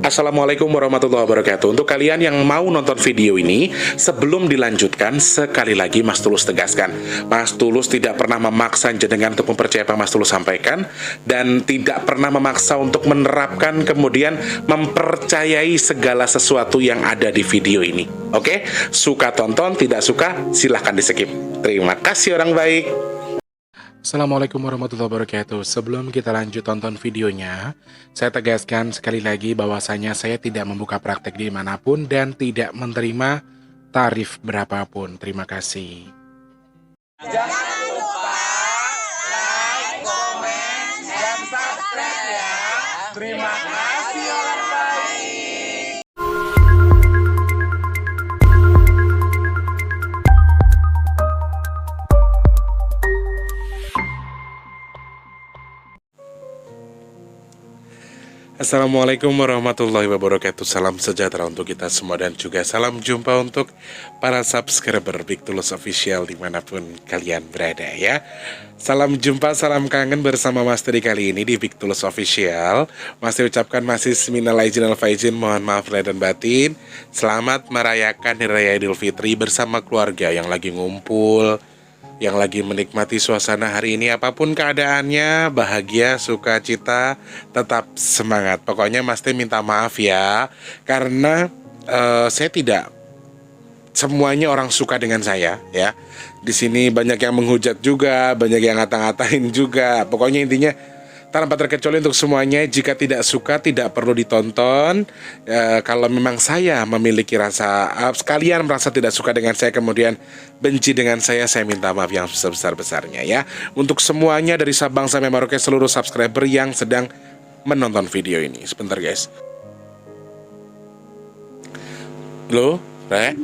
Assalamualaikum warahmatullahi wabarakatuh. Untuk kalian yang mau nonton video ini, sebelum dilanjutkan, sekali lagi Mas Tulus tegaskan, Mas Tulus tidak pernah memaksa jenengan untuk mempercayai apa Mas Tulus sampaikan, dan tidak pernah memaksa untuk menerapkan kemudian mempercayai segala sesuatu yang ada di video ini. Oke? Suka tonton, tidak suka silahkan di skip. Terima kasih orang baik. Assalamualaikum warahmatullahi wabarakatuh. Sebelum kita lanjut tonton videonya, saya tegaskan sekali lagi bahwasanya saya tidak membuka praktek dimanapun dan tidak menerima tarif berapapun. Terima kasih. Jangan lupa like, komen, dan subscribe ya. Terima kasih orang baik. Assalamualaikum warahmatullahi wabarakatuh. Salam sejahtera untuk kita semua dan juga salam jumpa untuk para subscriber Big Tulus Official dimanapun kalian berada ya. Salam jumpa, salam kangen bersama Mas Teri kali ini di Big Tulus Official. Mas Teri ucapkan masih minal aidin wal faizin, mohon maaf lahir dan batin. Selamat merayakan Hari Raya Idul Fitri bersama keluarga yang lagi ngumpul, yang lagi menikmati suasana hari ini. Apapun keadaannya, bahagia, sukacita, tetap semangat. Pokoknya Mas Teh minta maaf ya, karena saya tidak semuanya orang suka dengan saya ya. Di sini banyak yang menghujat juga, banyak yang ngata-ngatain juga. Pokoknya intinya tanpa terkecuali untuk semuanya, jika tidak suka tidak perlu ditonton. Kalau memang saya memiliki rasa, kalian merasa tidak suka dengan saya kemudian benci dengan saya minta maaf yang sebesar-besarnya ya. Untuk semuanya dari Sabang sampai Merauke, seluruh subscriber yang sedang menonton video ini. Sebentar guys. Halo, Rek?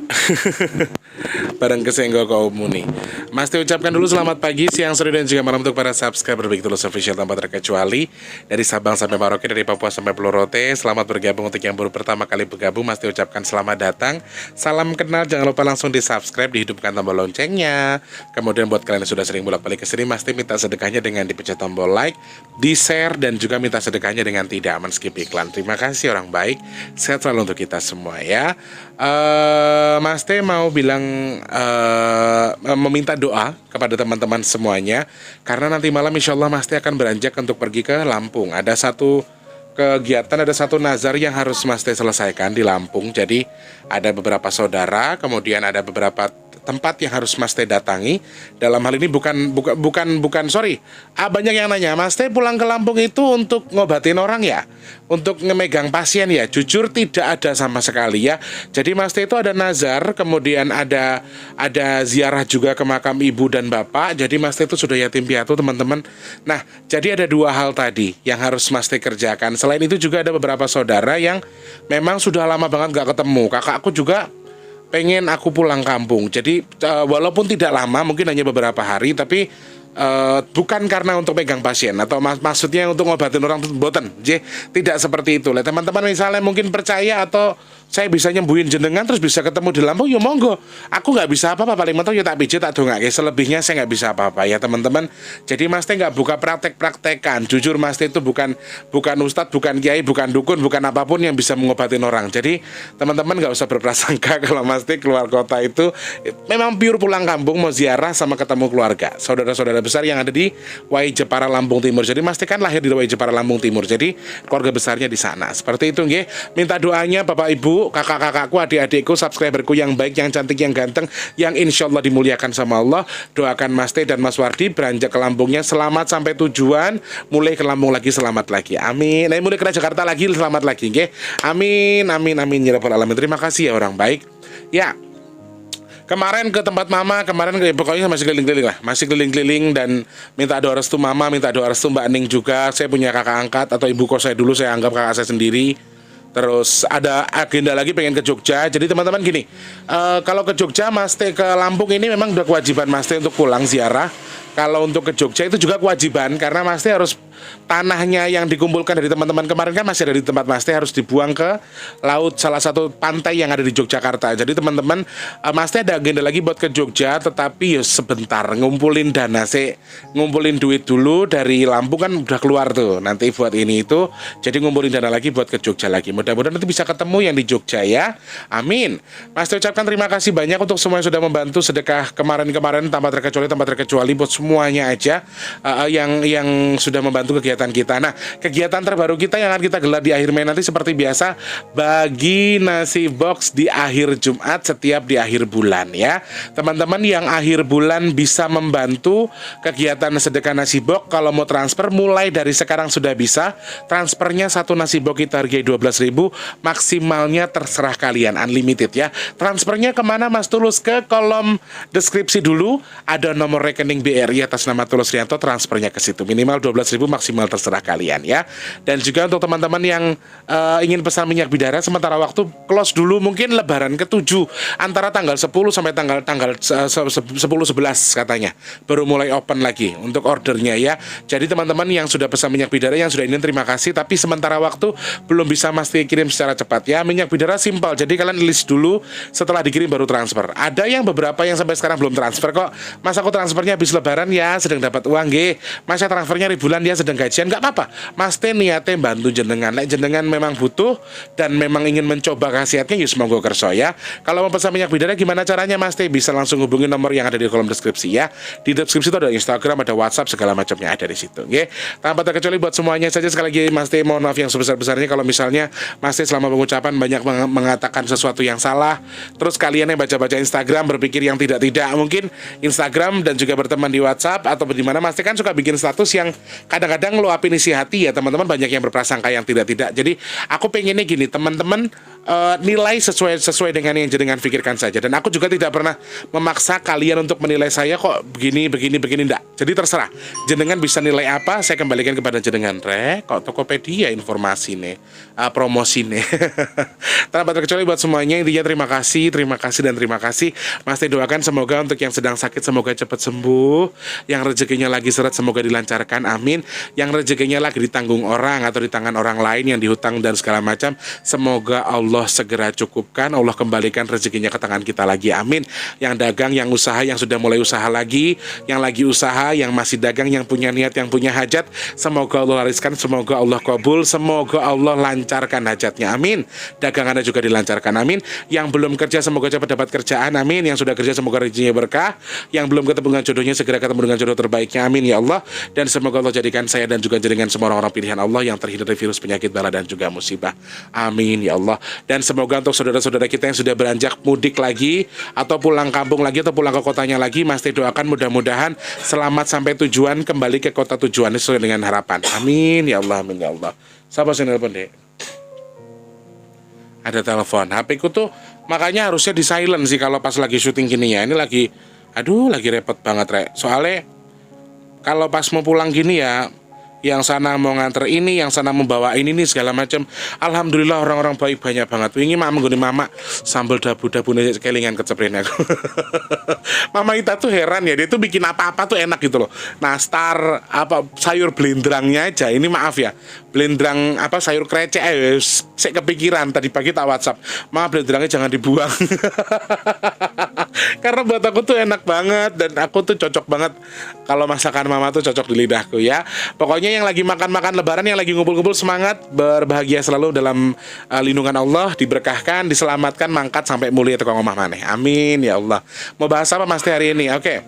Barang kesenggol kaum muni. Mas Teh ucapkan dulu selamat pagi, siang, sore, dan juga malam untuk para subscriber Big Tulus Official tanpa terkecuali, dari Sabang sampai Merauke, dari Papua sampai Pulau Rote. Selamat bergabung untuk yang baru pertama kali bergabung. Mas Teh ucapkan selamat datang, salam kenal. Jangan lupa langsung di subscribe, dihidupkan tombol loncengnya. Kemudian buat kalian yang sudah sering bolak-balik ke sini, Mas Teh minta sedekahnya dengan dipencet tombol like, di share, dan juga minta sedekahnya dengan tidak men-skip iklan. Terima kasih orang baik, sehat selalu untuk kita semua ya. Mas Teh mau bilang, meminta doa kepada teman-teman semuanya, karena nanti malam insya Allah Mas Teh akan beranjak untuk pergi ke Lampung. Ada satu kegiatan, ada satu nazar yang harus Mas Teh selesaikan di Lampung. Jadi ada beberapa saudara, kemudian ada beberapa tempat yang harus Mas Teh datangi. Dalam hal ini banyak yang nanya, Mas Teh pulang ke Lampung itu untuk ngobatin orang ya? Untuk ngemegang pasien ya? Jujur tidak ada sama sekali ya. Jadi Mas Teh itu ada nazar, kemudian ada ziarah juga ke makam ibu dan bapak. Jadi Mas Teh itu sudah yatim piatu teman-teman. Nah, jadi ada dua hal tadi yang harus Mas Teh kerjakan. Selain itu juga ada beberapa saudara yang memang sudah lama banget gak ketemu. Kakakku juga pengen aku pulang kampung. Jadi walaupun tidak lama, mungkin hanya beberapa hari, tapi bukan karena untuk pegang pasien atau maksudnya untuk ngobatin orang boten. Tidak seperti itu. Teman-teman misalnya mungkin percaya atau saya bisa nyembuhin jenengan terus bisa ketemu di Lampung, ya monggo. Aku nggak bisa apa-apa, paling mentok ya tak pijit tak dongake. Selebihnya saya nggak bisa apa-apa ya teman-teman. Jadi Mas Teh nggak buka praktek-praktekan. Jujur Mas Teh itu bukan ustadz, bukan kiai, bukan dukun, bukan apapun yang bisa mengobatin orang. Jadi teman-teman nggak usah berprasangka kalau Mas Teh keluar kota itu memang pure pulang kampung mau ziarah sama ketemu keluarga, saudara-saudara besar yang ada di Wai Jepara Lampung Timur. Jadi Mas Teh kan lahir di Wai Jepara Lampung Timur. Jadi keluarga besarnya di sana. Seperti itu nggih. Minta doanya Bapak Ibu, kakak-kakakku, adik-adikku, subscriberku yang baik, yang cantik, yang ganteng, yang insya Allah dimuliakan sama Allah. Doakan Mas Teh dan Mas Wardi beranjak ke Lampungnya selamat sampai tujuan, mulai ke Lampung lagi selamat lagi, amin. Nah, mulai ke Jakarta lagi selamat lagi, nggih. Amin, amin, amin ya rabbal alamin. Terima kasih ya orang baik. Ya, kemarin ke tempat mama, pokoknya masih keliling-keliling lah. Masih keliling-keliling dan minta doa restu mama, minta doa restu Mbak Ning juga. Saya punya kakak angkat atau ibu kos saya dulu, saya anggap kakak saya sendiri. Terus ada agenda lagi pengen ke Jogja. Jadi teman-teman gini, kalau ke Jogja Mas Teh ke Lampung ini memang udah kewajiban Mas Teh untuk pulang ziarah. Kalau untuk ke Jogja itu juga kewajiban, karena Mas Teh harus tanahnya yang dikumpulkan dari teman-teman kemarin kan masih ada di tempat Mas Teh, harus dibuang ke laut, salah satu pantai yang ada di Yogyakarta. Jadi teman-teman, Mas Teh ada agenda lagi buat ke Jogja, tetapi ya sebentar ngumpulin dana sih, ngumpulin duit dulu dari Lampung kan udah keluar tuh. Nanti buat ini itu, jadi ngumpulin dana lagi buat ke Jogja lagi. Mudah-mudahan nanti bisa ketemu yang di Jogja ya. Amin. Mas Teh ucapkan terima kasih banyak untuk semua yang sudah membantu sedekah kemarin-kemarin tanpa terkecuali buat semuanya aja yang sudah membantu kegiatan kita. Nah, kegiatan terbaru kita yang akan kita gelar di akhir Mei nanti seperti biasa, bagi nasi box di akhir Jumat setiap di akhir bulan ya. Teman-teman yang akhir bulan bisa membantu kegiatan sedekah nasi box, kalau mau transfer mulai dari sekarang sudah bisa. Transfernya satu nasi box kita hargai 12.000, maksimalnya terserah kalian, unlimited ya. Transfernya kemana Mas Tulus? Ke kolom deskripsi dulu ada nomor rekening BRI atas nama Tulus Rianto, transfernya ke situ. Minimal 12.000, maksimal terserah kalian ya. Dan juga untuk teman-teman yang ingin pesan minyak bidara, sementara waktu close dulu mungkin lebaran ke-7 antara tanggal 10 sampai tanggal 10-11 katanya baru mulai open lagi untuk ordernya ya. Jadi teman-teman yang sudah pesan minyak bidara, yang sudah ini terima kasih, tapi sementara waktu belum bisa Mas Teh kirim secara cepat ya. Minyak bidara simpel, jadi kalian list dulu, setelah dikirim baru transfer. Ada yang beberapa yang sampai sekarang belum transfer kok. Mas aku transfernya habis lebaran ya, sedang dapat uang nggih. Mas saya transfernya ribuan dia sedang gajian, nggak apa-apa. Mas Teh niatnya bantu jenengan. Lek jenengan memang butuh dan memang ingin mencoba khasiatnya, ya monggo kerso ya. Kalau mau pesan minyak bidara gimana caranya Mas Teh? Bisa langsung hubungi nomor yang ada di kolom deskripsi ya. Di deskripsi itu ada Instagram, ada WhatsApp, segala macamnya ada di situ. Nggih. Tanpa terkecuali buat semuanya saja, sekali lagi Mas Teh mohon maaf yang sebesar-besarnya kalau misalnya Mas Teh selama pengucapan banyak mengatakan sesuatu yang salah. Terus kalian yang baca-baca Instagram berpikir yang tidak-tidak, mungkin Instagram dan juga berteman di WhatsApp atau di mana Mas Teh kan suka bikin status yang kadang-kadang ngeluapin isi hati ya teman-teman, banyak yang berprasangka yang tidak-tidak. Jadi aku pengennya gini teman-teman, nilai sesuai dengan yang jenengan pikirkan saja. Dan aku juga tidak pernah memaksa kalian untuk menilai saya kok begini enggak. Jadi terserah jenengan bisa nilai apa, saya kembalikan kepada jenengan. Kok Tokopedia informasi nih, promosi nih. Tanpa terkecuali buat semuanya, intinya terima kasih dan terima kasih. Mas Teh doakan semoga untuk yang sedang sakit semoga cepat sembuh, yang rezekinya lagi seret semoga dilancarkan, amin. Yang rezekinya lagi ditanggung orang atau di tangan orang lain yang dihutang dan segala macam, semoga Allah segera cukupkan, Allah kembalikan rezekinya ke tangan kita lagi, amin. Yang dagang, yang usaha, yang sudah mulai usaha lagi, yang lagi usaha, yang masih dagang, yang punya niat, yang punya hajat, semoga Allah lariskan, semoga Allah kabul, semoga Allah lancarkan hajatnya, amin. Dagangannya juga dilancarkan, amin. Yang belum kerja semoga cepat dapat kerjaan, amin. Yang sudah kerja semoga rezekinya berkah. Yang belum ketemu dengan jodohnya segera ketemu dengan jodoh terbaiknya, amin ya Allah. Dan semoga Allah jadikan saya dan juga jaringan semua orang-orang pilihan Allah yang terhindar dari virus, penyakit, bala dan juga musibah, amin ya Allah. Dan semoga untuk saudara-saudara kita yang sudah beranjak mudik lagi atau pulang kampung lagi atau pulang ke kotanya lagi, Mas Teh doakan mudah-mudahan selamat sampai tujuan, kembali ke kota tujuannya sesuai dengan harapan, amin ya Allah, amin ya Allah. Siapa sih nelpon dek? Ada telepon. HP ku tuh makanya harusnya di silent sih kalau pas lagi syuting gini ya. Ini lagi, aduh lagi repot banget rek. Soalnya kalau pas mau pulang gini ya, yang sana mau nganter ini, yang sana membawa ini nih segala macam. Alhamdulillah orang-orang baik banyak banget. Wingi mama nggone mama sambal dabu-dabu nih kelingan kecepren aku. Mama kita tuh heran ya, dia tuh bikin apa-apa tuh enak gitu loh. Nastar apa sayur blendrangnya aja. Ini maaf ya. Blendrang apa sayur krecek saya kepikiran tadi pagi tak WhatsApp. Ma blendrangnya jangan dibuang. Karena buat aku tuh enak banget dan aku tuh cocok banget kalau masakan mama tuh cocok di lidahku ya. Pokoknya yang lagi makan-makan lebaran, yang lagi ngumpul-ngumpul, semangat, berbahagia selalu dalam lindungan Allah, diberkahkan, diselamatkan, mangkat sampai mulia tukang omah maneh. Amin ya Allah. Mau bahas apa Mas Teh hari ini? Oke.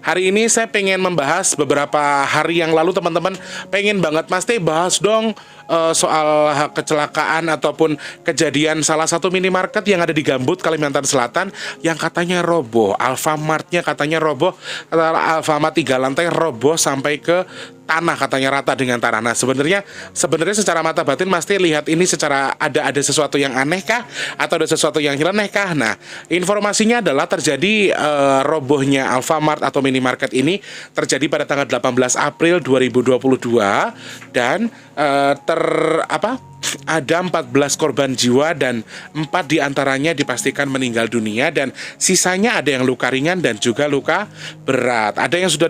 Hari ini saya pengen membahas beberapa hari yang lalu teman-teman pengen banget Mas Teh bahas dong soal kecelakaan ataupun kejadian salah satu minimarket yang ada di Gambut, Kalimantan Selatan yang katanya roboh. Alfamartnya katanya roboh, Alfamart 3 lantai roboh sampai ke tanah, katanya rata dengan tanah. Nah sebenarnya secara mata batin Mas Teh lihat ini secara ada sesuatu yang aneh kah atau ada sesuatu yang nyeleneh kah? Nah informasinya adalah terjadi robohnya Alfamart atau minimarket ini terjadi pada tanggal 18 April 2022 dan ada 14 korban jiwa dan 4 diantaranya dipastikan meninggal dunia dan sisanya ada yang luka ringan dan juga luka berat. Ada yang sudah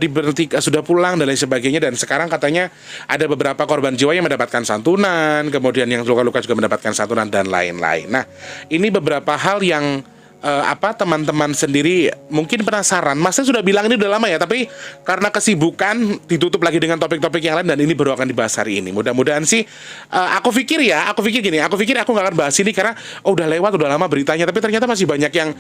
sudah pulang dan lain sebagainya, dan sekarang katanya ada beberapa korban jiwa yang mendapatkan santunan, kemudian yang luka-luka juga mendapatkan santunan dan lain-lain. Nah, ini beberapa hal yang teman-teman sendiri mungkin penasaran. Masnya sudah bilang ini udah lama ya, tapi karena kesibukan ditutup lagi dengan topik-topik yang lain dan ini baru akan dibahas hari ini. Mudah-mudahan sih aku pikir aku nggak akan bahas ini karena udah lewat, udah lama beritanya, tapi ternyata masih banyak yang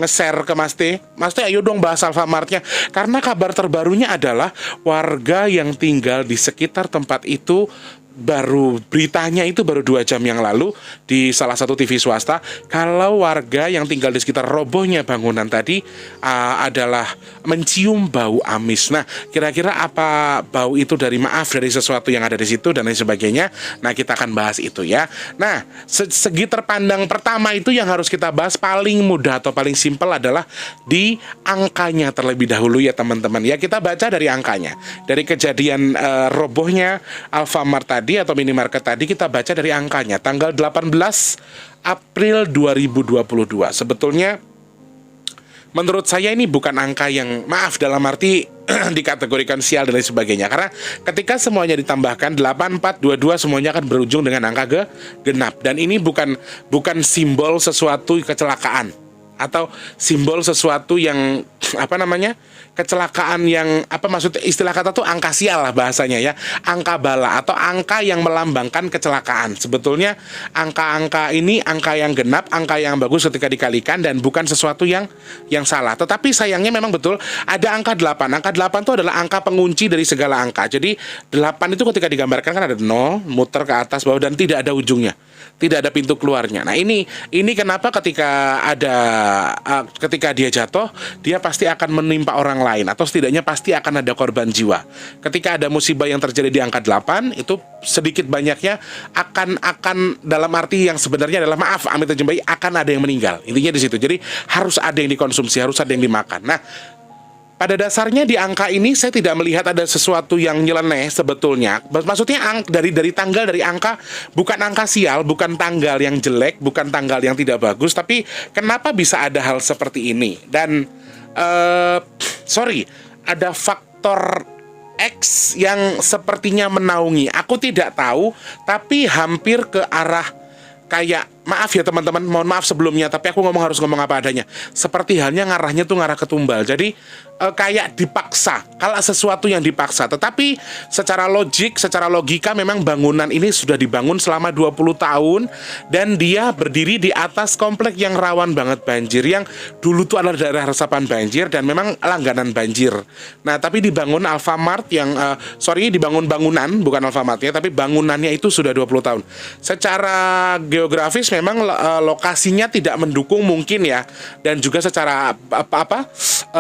nge-share ke Mas T. Mas T, ayo dong bahas Alfamartnya, karena kabar terbarunya adalah warga yang tinggal di sekitar tempat itu beritanya itu baru 2 jam yang lalu di salah satu TV swasta, kalau warga yang tinggal di sekitar robohnya bangunan tadi adalah mencium bau amis. Nah, kira-kira apa bau itu dari sesuatu yang ada di situ dan lain sebagainya. Nah, kita akan bahas itu ya. Nah, segi terpandang pertama itu yang harus kita bahas paling mudah atau paling simpel adalah di angkanya terlebih dahulu ya teman-teman. Ya, kita baca dari angkanya. Dari kejadian robohnya Alfamart tadi atau minimarket tadi, kita baca dari angkanya tanggal 18 April 2022. Sebetulnya menurut saya ini bukan angka yang dalam arti dikategorikan sial dan lain sebagainya, karena ketika semuanya ditambahkan 8422 semuanya akan berujung dengan angka genap, dan ini bukan simbol sesuatu kecelakaan atau simbol sesuatu yang kecelakaan yang maksud istilah kata tuh angka sial lah bahasanya ya, angka bala atau angka yang melambangkan kecelakaan. Sebetulnya angka-angka ini angka yang genap, angka yang bagus ketika dikalikan dan bukan sesuatu yang salah. Tetapi sayangnya memang betul ada angka 8. Angka 8 itu adalah angka pengunci dari segala angka. Jadi 8 itu ketika digambarkan kan ada 0, muter ke atas bawah dan tidak ada ujungnya. Tidak ada pintu keluarnya. Nah, ini kenapa ketika dia jatuh, dia pasti akan menimpa orang lain atau setidaknya pasti akan ada korban jiwa. Ketika ada musibah yang terjadi di angka 8, itu sedikit banyaknya akan dalam arti yang sebenarnya adalah amit jembai akan ada yang meninggal. Intinya di situ. Jadi harus ada yang dikonsumsi, harus ada yang dimakan. Nah, pada dasarnya di angka ini saya tidak melihat ada sesuatu yang nyeleneh sebetulnya. Maksudnya dari tanggal, dari angka, bukan angka sial, bukan tanggal yang jelek, bukan tanggal yang tidak bagus, tapi kenapa bisa ada hal seperti ini? Dan ada faktor X yang sepertinya menaungi. Aku tidak tahu, tapi hampir ke arah kayak, maaf ya teman-teman, mohon maaf sebelumnya, tapi aku harus ngomong apa adanya. Seperti halnya ngarahnya tuh ngarah ke tumbal. Jadi kayak dipaksa, kalau sesuatu yang dipaksa. Tetapi secara logik, secara logika memang bangunan ini sudah dibangun selama 20 tahun dan dia berdiri di atas komplek yang rawan banget banjir, yang dulu tuh adalah daerah resapan banjir dan memang langganan banjir. Nah, tapi dibangun Alfamart yang dibangun bangunan, bukan Alfamartnya, tapi bangunannya itu sudah 20 tahun. Secara geografis memang lokasinya tidak mendukung mungkin ya, dan juga secara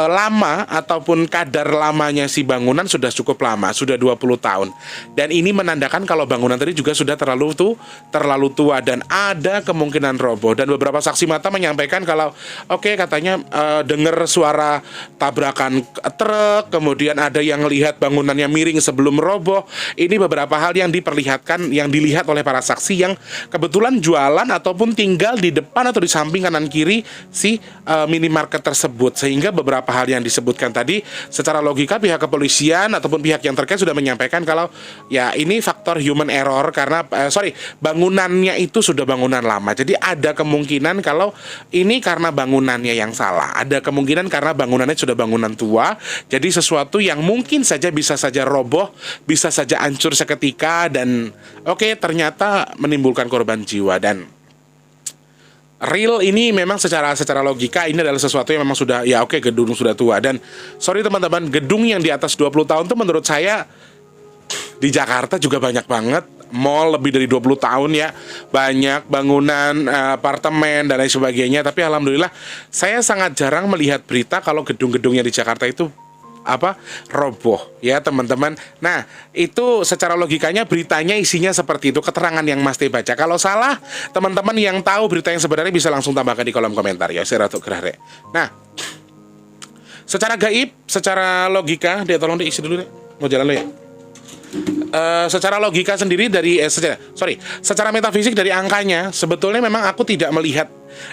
lama ataupun kadar lamanya si bangunan sudah cukup lama, sudah 20 tahun. Dan ini menandakan kalau bangunan tadi juga sudah terlalu tua dan ada kemungkinan roboh. Dan beberapa saksi mata menyampaikan kalau katanya dengar suara tabrakan truk, kemudian ada yang lihat bangunannya miring sebelum roboh. Ini beberapa hal yang diperlihatkan, yang dilihat oleh para saksi yang kebetulan jualan ataupun tinggal di depan atau di samping kanan kiri si minimarket tersebut. Sehingga beberapa hal yang disebutkan tadi secara logika pihak kepolisian ataupun pihak yang terkait sudah menyampaikan kalau ya ini faktor human error karena bangunannya itu sudah bangunan lama. Jadi ada kemungkinan kalau ini karena bangunannya yang salah. Ada kemungkinan karena bangunannya sudah bangunan tua. Jadi sesuatu yang mungkin saja bisa saja roboh, bisa saja hancur seketika dan ternyata menimbulkan korban jiwa. Dan real ini memang secara logika ini adalah sesuatu yang memang sudah gedung sudah tua. Dan teman-teman, gedung yang di atas 20 tahun itu menurut saya di Jakarta juga banyak banget. Mall lebih dari 20 tahun ya, banyak bangunan apartemen dan lain sebagainya. Tapi alhamdulillah saya sangat jarang melihat berita kalau gedung-gedungnya di Jakarta itu roboh ya teman-teman. Nah, itu secara logikanya beritanya isinya seperti itu, keterangan yang Mas T baca. Kalau salah, teman-teman yang tahu berita yang sebenarnya bisa langsung tambahkan di kolom komentar ya. Saya Ratu Gerare. Nah, secara gaib, secara logika, dia tolong diisi dulu deh. Mau jalan lo ya. secara logika sendiri dari secara metafisik dari angkanya sebetulnya memang aku tidak melihat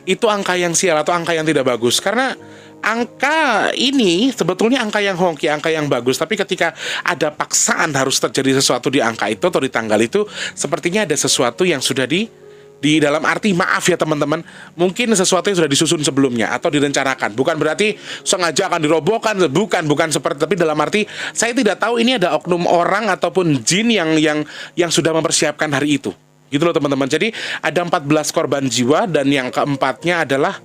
itu angka yang sial atau angka yang tidak bagus, karena angka ini sebetulnya angka yang hoki, angka yang bagus. Tapi ketika ada paksaan harus terjadi sesuatu di angka itu atau di tanggal itu, sepertinya ada sesuatu yang sudah di dalam arti, maaf ya teman-teman, mungkin sesuatu yang sudah disusun sebelumnya atau direncanakan. Bukan berarti sengaja akan dirobohkan, bukan seperti, tapi dalam arti saya tidak tahu ini ada oknum orang ataupun jin yang sudah mempersiapkan hari itu. Gitu loh teman-teman. Jadi ada 14 korban jiwa dan yang keempatnya adalah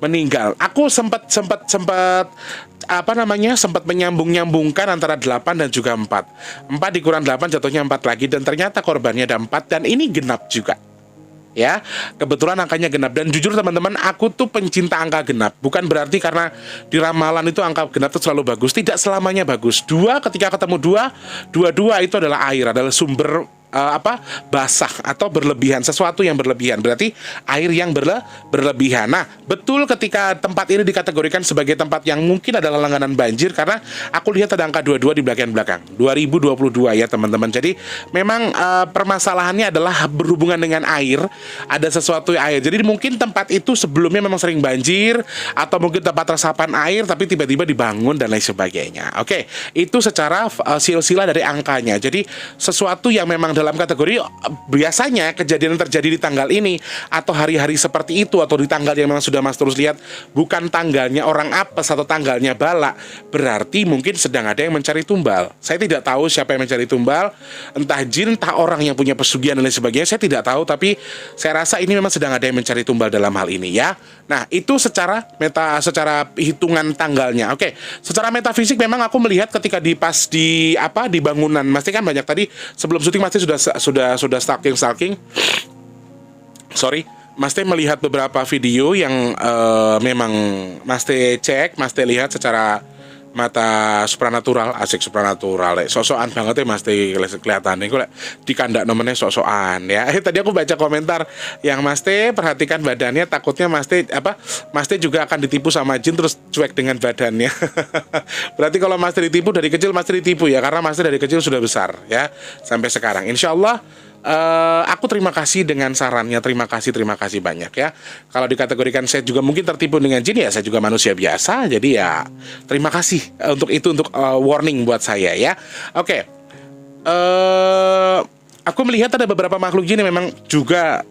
meninggal. Aku sempat menyambung-nyambungkan antara 8 dan juga 4. 4 dikurang 8 jatuhnya 4 lagi, dan ternyata korbannya ada 4 dan ini genap juga. Ya, kebetulan angkanya genap. Dan jujur teman-teman, aku tuh pencinta angka genap. Bukan berarti karena di ramalan itu angka genap itu selalu bagus. Tidak selamanya bagus. Ketika ketemu dua itu adalah air, adalah sumber basah atau berlebihan, sesuatu yang berlebihan, berarti air yang berlebihan. Nah, betul ketika tempat ini dikategorikan sebagai tempat yang mungkin adalah langganan banjir, karena aku lihat ada angka 22 di belakang 2022 ya teman-teman. Jadi memang permasalahannya adalah berhubungan dengan air, ada sesuatu air. Jadi mungkin tempat itu sebelumnya memang sering banjir, atau mungkin tempat resapan air tapi tiba-tiba dibangun dan lain sebagainya. Oke, itu secara silsilah dari angkanya. Jadi sesuatu yang memang dalam kategori biasanya kejadian yang terjadi di tanggal ini atau hari-hari seperti itu, atau di tanggal yang memang sudah Mas terus lihat bukan tanggalnya orang apes atau tanggalnya bala, berarti mungkin sedang ada yang mencari tumbal. Saya tidak tahu siapa yang mencari tumbal, entah jin, entah orang yang punya pesugihan dan lain sebagainya, saya tidak tahu, tapi saya rasa ini memang sedang ada yang mencari tumbal dalam hal ini ya. Nah, itu secara hitungan tanggalnya. Oke, secara metafisik memang aku melihat ketika di bangunan, Mas kan banyak tadi sebelum syuting Mas sudah stalking. Sorry, Mas melihat beberapa video yang memang Mas cek, Mas lihat secara mata supranatural, asik supranatural, sosokan banget ya Mas kelihatan nih, kok di kandak nomornya sosokan ya. Tadi aku baca komentar yang Mas perhatikan badannya, takutnya Mas juga akan ditipu sama jin terus cuek dengan badannya. Berarti kalau Mas ditipu dari kecil, Mas ditipu ya, karena Mas dari kecil sudah besar ya sampai sekarang. Insya Allah aku terima kasih dengan sarannya, terima kasih banyak ya. Kalau dikategorikan saya juga mungkin tertipu dengan jin ya, saya juga manusia biasa, jadi ya terima kasih untuk warning buat saya ya. Oke, aku melihat ada beberapa makhluk jin yang memang juga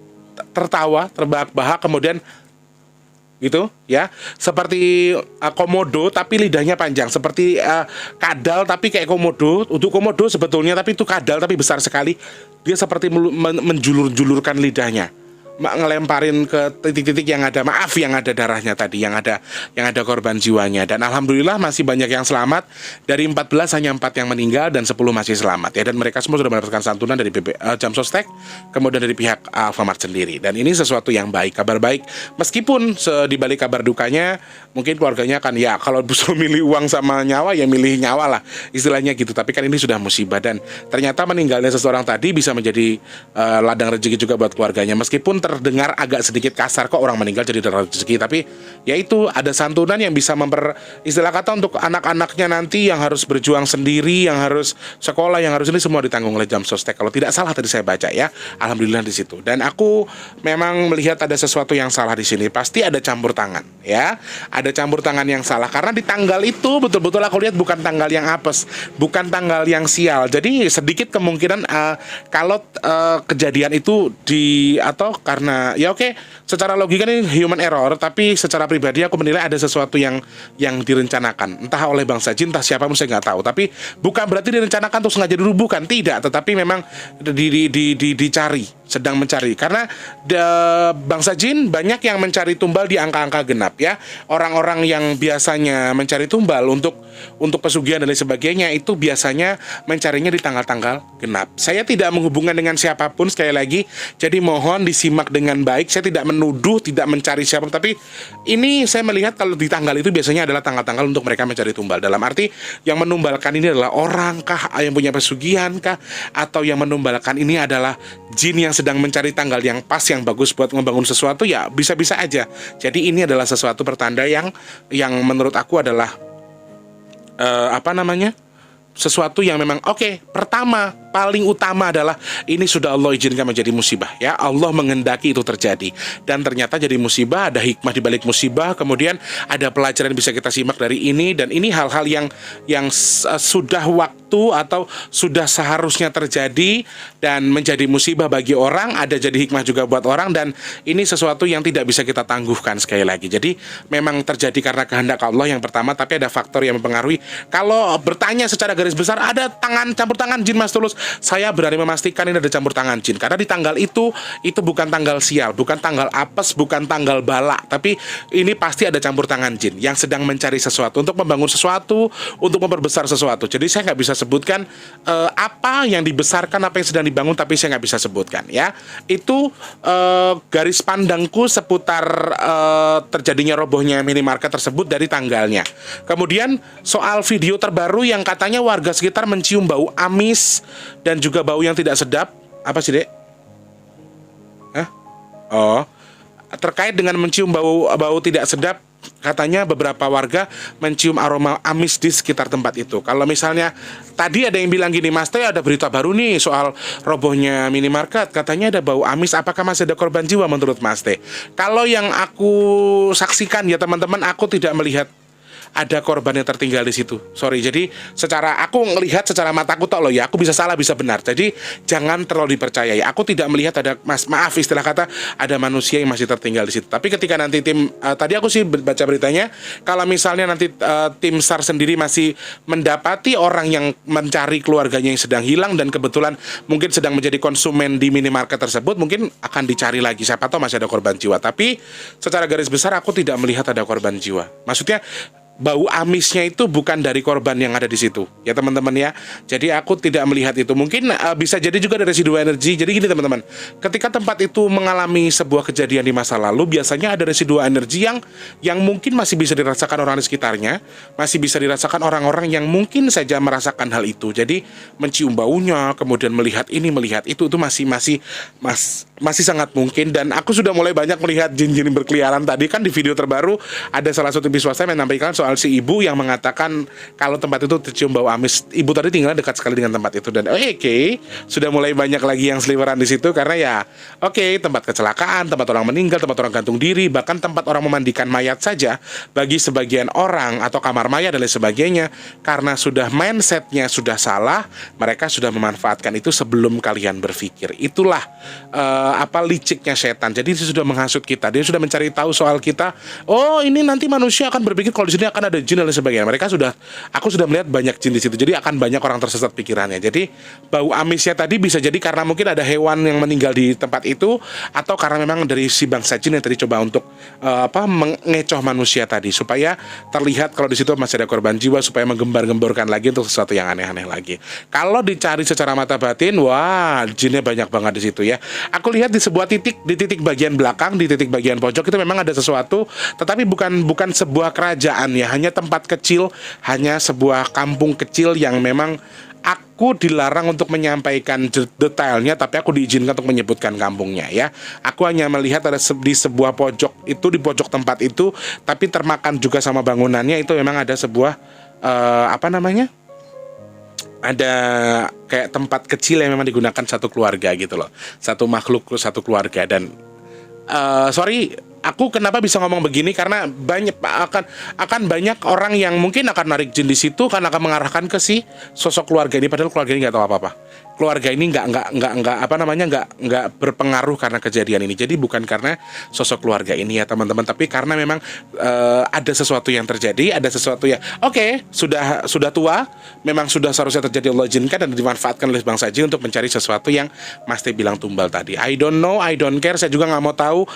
tertawa, terbahak-bahak, kemudian gitu ya, seperti komodo tapi lidahnya panjang, seperti kadal tapi kayak komodo. Untuk komodo sebetulnya, tapi itu kadal tapi besar sekali. Dia seperti menjulur-julurkan lidahnya, ngelemparin ke titik-titik yang ada darahnya tadi, yang ada korban jiwanya. Dan alhamdulillah masih banyak yang selamat. Dari 14 hanya 4 yang meninggal dan 10 masih selamat ya. Dan mereka semua sudah mendapatkan santunan dari Jamsostek, kemudian dari pihak Alfamart sendiri. Dan ini sesuatu yang baik, kabar baik. Meskipun di balik kabar dukanya mungkin keluarganya kan ya, kalau bisa milih uang sama nyawa ya milih nyawa lah, istilahnya gitu. Tapi kan ini sudah musibah, dan ternyata meninggalnya seseorang tadi bisa menjadi ladang rezeki juga buat keluarganya. Meskipun terdengar agak sedikit kasar, kok orang meninggal jadi ladang rezeki, tapi ya itu ada santunan yang bisa istilah kata untuk anak-anaknya nanti yang harus berjuang sendiri, yang harus sekolah, yang harus ini semua ditanggung oleh Jamsostek. Kalau tidak salah tadi saya baca ya, alhamdulillah di situ. Dan aku memang melihat ada sesuatu yang salah di sini. Pasti ada campur tangan ya, ada campur tangan yang salah, karena di tanggal itu betul-betul aku lihat bukan tanggal yang apes, bukan tanggal yang sial. Jadi sedikit kemungkinan kalau kejadian itu atau karena ya oke, secara logika ini human error, tapi secara pribadi aku menilai ada sesuatu yang direncanakan, entah oleh bangsa jin, entah siapa pun saya nggak tahu. Tapi bukan berarti direncanakan terus sengaja dirubuhkan, tidak, tetapi memang dicari, sedang mencari, karena bangsa jin banyak yang mencari tumbal di angka-angka genap ya. Orang-orang yang biasanya mencari tumbal untuk pesugihan dan lain sebagainya itu biasanya mencarinya di tanggal-tanggal genap. Saya tidak menghubungkan dengan siapapun, sekali lagi, jadi mohon disimak dengan baik. Saya tidak menuduh, tidak mencari siapa, tapi ini saya melihat kalau di tanggal itu biasanya adalah tanggal-tanggal untuk mereka mencari tumbal. Dalam arti yang menumbalkan ini adalah orang kah, yang punya pesugihan kah, atau yang menumbalkan ini adalah jin yang sedang mencari tanggal yang pas, yang bagus buat membangun sesuatu, ya bisa-bisa aja. Jadi ini adalah sesuatu pertanda yang menurut aku adalah sesuatu yang memang oke. Pertama, paling utama adalah ini sudah Allah izinkan menjadi musibah ya. Allah menghendaki itu terjadi dan ternyata jadi musibah, ada hikmah di balik musibah, kemudian ada pelajaran yang bisa kita simak dari ini, dan ini hal-hal yang sudah waktu atau sudah seharusnya terjadi dan menjadi musibah bagi orang, ada jadi hikmah juga buat orang, dan ini sesuatu yang tidak bisa kita tangguhkan sekali lagi. Jadi memang terjadi karena kehendak Allah yang pertama, tapi ada faktor yang mempengaruhi. Kalau bertanya secara garis besar ada campur tangan jin, Mas Tulus, saya berani memastikan ini ada campur tangan jin, karena di tanggal itu bukan tanggal sial, bukan tanggal apes, bukan tanggal bala, tapi ini pasti ada campur tangan jin yang sedang mencari sesuatu untuk membangun sesuatu, untuk memperbesar sesuatu. Jadi saya nggak bisa sebutkan apa yang dibesarkan, apa yang sedang dibangun, tapi saya nggak bisa sebutkan ya. Itu garis pandangku seputar terjadinya robohnya minimarket tersebut dari tanggalnya. Kemudian soal video terbaru yang katanya warga sekitar mencium bau amis dan juga bau yang tidak sedap. Apa sih, Dek? Hah? Oh, terkait dengan mencium bau tidak sedap, katanya beberapa warga mencium aroma amis di sekitar tempat itu. Kalau misalnya tadi ada yang bilang gini, Mas Teh ada berita baru nih soal robohnya minimarket, katanya ada bau amis, apakah masih ada korban jiwa menurut Mas Teh? Kalau yang aku saksikan ya teman-teman, aku tidak melihat ada korban yang tertinggal di situ. Sorry, jadi secara aku ngelihat secara mataku tok loh ya, aku bisa salah bisa benar. Jadi jangan terlalu dipercayai. Aku tidak melihat ada maaf istilah kata ada manusia yang masih tertinggal di situ. Tapi ketika nanti tim tadi aku sih baca beritanya, kalau misalnya nanti tim SAR sendiri masih mendapati orang yang mencari keluarganya yang sedang hilang dan kebetulan mungkin sedang menjadi konsumen di minimarket tersebut, mungkin akan dicari lagi, siapa tahu masih ada korban jiwa. Tapi secara garis besar aku tidak melihat ada korban jiwa. Maksudnya bau amisnya itu bukan dari korban yang ada di situ ya teman-teman ya. Jadi aku tidak melihat itu. Mungkin bisa jadi juga dari residu energi. Jadi gini teman-teman, ketika tempat itu mengalami sebuah kejadian di masa lalu, biasanya ada residu energi yang mungkin masih bisa dirasakan orang di sekitarnya, masih bisa dirasakan orang-orang yang mungkin saja merasakan hal itu. Jadi mencium baunya, kemudian melihat ini melihat itu masih sangat mungkin. Dan aku sudah mulai banyak melihat jin-jin berkeliaran. Tadi kan di video terbaru ada salah satu TV swasta yang menampilkan soal si ibu yang mengatakan kalau tempat itu tercium bau amis. Ibu tadi tinggal dekat sekali dengan tempat itu, dan sudah mulai banyak lagi yang seliweran di situ karena ya tempat kecelakaan, tempat orang meninggal, tempat orang gantung diri, bahkan tempat orang memandikan mayat saja bagi sebagian orang atau kamar mayat dan lain sebagainya, karena sudah mindsetnya sudah salah, mereka sudah memanfaatkan itu sebelum kalian berpikir. Itulah liciknya setan. Jadi dia sudah menghasut kita, dia sudah mencari tahu soal kita. Oh, ini nanti manusia akan berpikir kalau di sini akan ada jin dan lain sebagainya. Aku sudah melihat banyak jin di situ. Jadi akan banyak orang tersesat pikirannya. Jadi bau amisnya tadi bisa jadi karena mungkin ada hewan yang meninggal di tempat itu, atau karena memang dari si bangsa jin yang tadi coba untuk mengecoh manusia tadi supaya terlihat kalau di situ masih ada korban jiwa, supaya menggembar-gemborkan lagi untuk sesuatu yang aneh-aneh lagi. Kalau dicari secara mata batin, wah, jinnya banyak banget di situ ya. Aku lihat di sebuah titik, di titik bagian belakang, di titik bagian pojok itu memang ada sesuatu, tetapi bukan sebuah kerajaan ya, hanya tempat kecil, hanya sebuah kampung kecil yang memang aku dilarang untuk menyampaikan detailnya, tapi aku diizinkan untuk menyebutkan kampungnya ya. Aku hanya melihat ada di sebuah pojok itu, di pojok tempat itu, tapi termakan juga sama bangunannya itu memang ada sebuah ada kayak tempat kecil yang memang digunakan satu keluarga gitu loh, satu makhluk satu keluarga. Dan sorry, aku kenapa bisa ngomong begini karena akan banyak orang yang mungkin akan narik jin di situ karena akan mengarahkan ke si sosok keluarga ini, padahal keluarga ini nggak tahu apa-apa. Keluarga ini nggak berpengaruh karena kejadian ini. Jadi bukan karena sosok keluarga ini ya teman-teman, tapi karena memang ada sesuatu yang terjadi, ada sesuatu yang sudah tua, memang sudah seharusnya terjadi, Allah izinkan dan dimanfaatkan oleh bangsa jin untuk mencari sesuatu yang Mas Teh bilang tumbal tadi. I don't know, I don't care, saya juga nggak mau tahu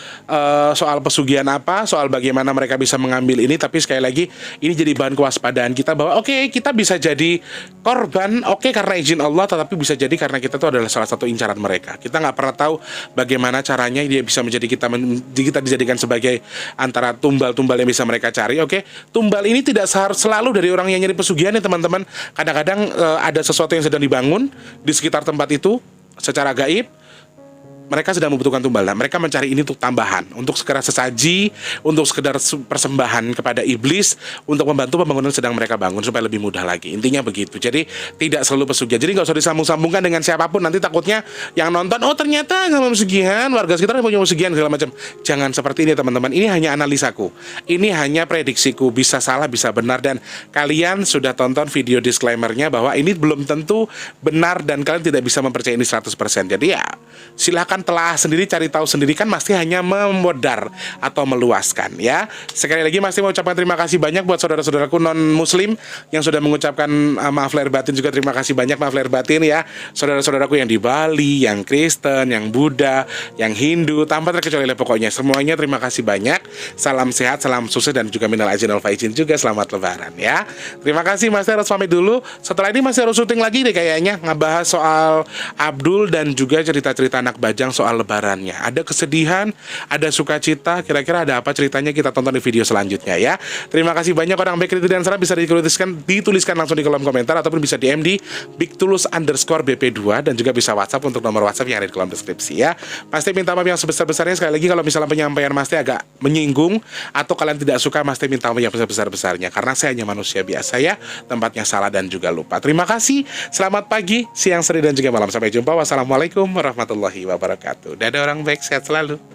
soal pesugihan apa, soal bagaimana mereka bisa mengambil ini. Tapi sekali lagi ini jadi bahan kewaspadaan kita bahwa kita bisa jadi korban karena izin Allah, tetapi bisa jadi karena kita itu adalah salah satu incaran mereka. Kita nggak pernah tahu bagaimana caranya dia bisa menjadi kita dijadikan sebagai antara tumbal-tumbal yang bisa mereka cari. Tumbal ini tidak selalu dari orang yang nyari pesugihan ya teman-teman. Kadang-kadang ada sesuatu yang sedang dibangun di sekitar tempat itu secara gaib. mereka sedang membutuhkan tumbal. Nah, mereka mencari ini untuk tambahan, untuk sekedar sesaji, untuk sekedar persembahan kepada iblis, untuk membantu pembangunan sedang mereka bangun supaya lebih mudah lagi. Intinya begitu. Jadi tidak selalu pesugihan. Jadi nggak usah disambung-sambungkan dengan siapapun. Nanti takutnya yang nonton, oh ternyata nggak mau pesugihan, warga sekitar punya pesugihan segala macam. Jangan seperti ini teman-teman. Ini hanya analisaku. Ini hanya prediksiku. Bisa salah, bisa benar. Dan kalian sudah tonton video disclaimer-nya bahwa ini belum tentu benar dan kalian tidak bisa mempercayai ini 100%. Jadi ya silahkan telah sendiri, cari tahu sendiri, kan Masti hanya memodar atau meluaskan ya. Sekali lagi Masti mau ucapkan terima kasih banyak buat saudara-saudaraku non muslim yang sudah mengucapkan maaf lahir batin juga. Terima kasih banyak, maaf lahir batin ya. Saudara-saudaraku yang di Bali, yang Kristen, yang Buddha, yang Hindu, tanpa terkecuali pokoknya semuanya terima kasih banyak. Salam sehat, salam sukses, dan juga minal aizin wal faizin juga, selamat lebaran ya. Terima kasih, Masti harus pamit dulu. Setelah ini masih harus syuting lagi deh kayaknya, ngebahas soal Abdul dan juga cerita-cerita anak Bajang soal lebarannya. Ada kesedihan, ada sukacita, kira-kira ada apa ceritanya, kita tonton di video selanjutnya ya. Terima kasih banyak. Orang baik, kritik dan saran bisa dituliskan langsung di kolom komentar ataupun bisa DM di bigtulus_bp2 dan juga bisa WhatsApp untuk nomor WhatsApp yang ada di kolom deskripsi ya. Pasti minta maaf yang sebesar-besarnya. Sekali lagi kalau misalnya penyampaian Masti agak menyinggung atau kalian tidak suka, Masti minta maaf yang sebesar-besarnya karena saya hanya manusia biasa ya, tempatnya salah dan juga lupa. Terima kasih. Selamat pagi, siang, sore, dan juga malam. Sampai jumpa. Wassalamualaikum warahmatullahi wabarakatuh. Dadah orang baik, sehat selalu.